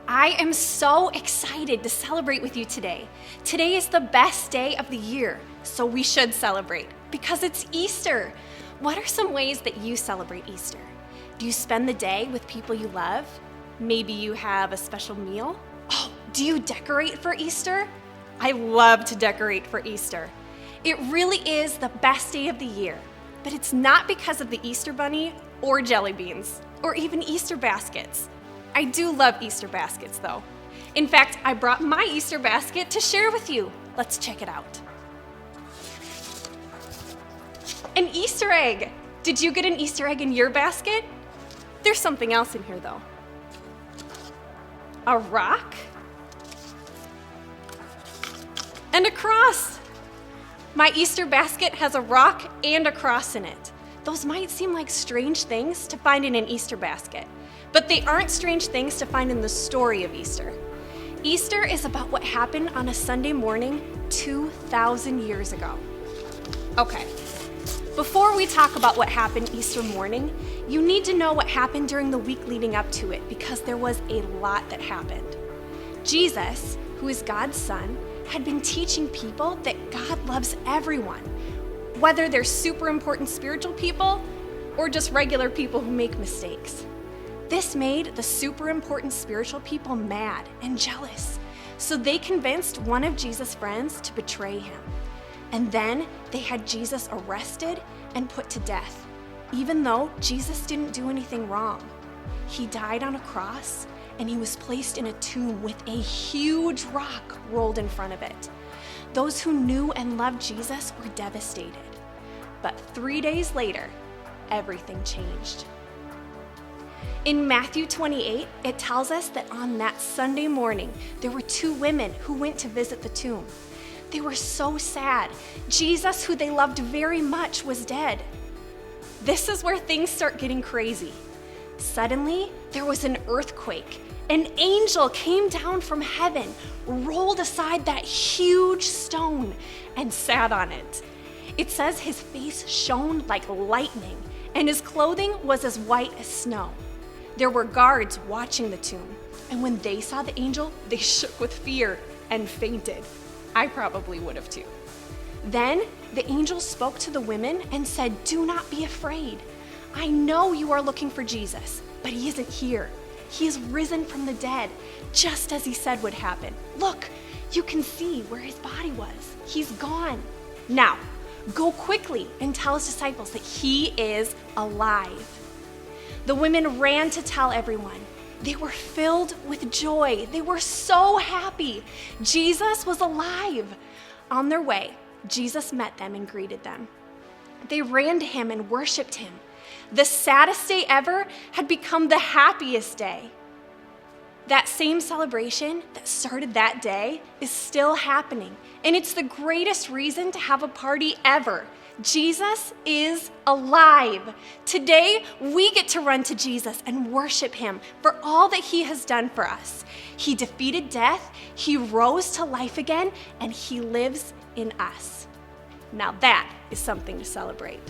I am so excited to celebrate with you today. Today is the best day of the year, so we should celebrate because it's Easter. What are some ways that you celebrate Easter? Do you spend the day with people you love? Maybe you have a special meal? Oh, do you decorate for Easter? I love to decorate for Easter. It really is the best day of the year, but it's not because of the Easter bunny or jelly beans or even Easter baskets. I do love Easter baskets though. In fact, I brought my Easter basket to share with you. Let's check it out. An Easter egg. Did you get an Easter egg in your basket? There's something else in here though. A rock and a cross. My Easter basket has a rock and a cross in it. Those might seem like strange things to find in an Easter basket, but they aren't strange things to find in the story of Easter. Easter is about what happened on a Sunday morning 2,000 years ago. Okay, before we talk about what happened Easter morning, you need to know what happened during the week leading up to it because there was a lot that happened. Jesus, who is God's son, had been teaching people that God loves everyone, whether they're super important spiritual people or just regular people who make mistakes. This made the super important spiritual people mad and jealous, so they convinced one of Jesus' friends to betray him. And then they had Jesus arrested and put to death, even though Jesus didn't do anything wrong. He died on a cross, and he was placed in a tomb with a huge rock rolled in front of it. Those who knew and loved Jesus were devastated. But 3 days later, everything changed. In Matthew 28, it tells us that on that Sunday morning, there were two women who went to visit the tomb. They were so sad. Jesus, who they loved very much, was dead. This is where things start getting crazy. Suddenly, there was an earthquake. An angel came down from heaven, rolled aside that huge stone, and sat on it. It says his face shone like lightning, and his clothing was as white as snow. There were guards watching the tomb, and when they saw the angel, they shook with fear and fainted. I probably would have too. Then the angel spoke to the women and said, "Do not be afraid. I know you are looking for Jesus, but he isn't here. He is risen from the dead, just as he said would happen. Look, you can see where his body was. He's gone. Now, go quickly and tell his disciples that he is alive." The women ran to tell everyone. They were filled with joy. They were so happy. Jesus was alive. On their way, Jesus met them and greeted them. They ran to him and worshiped him. The saddest day ever had become the happiest day. That same celebration that started that day is still happening, and it's the greatest reason to have a party ever. Jesus is alive. Today, we get to run to Jesus and worship him for all that he has done for us. He defeated death, he rose to life again, and he lives in us. Now that is something to celebrate.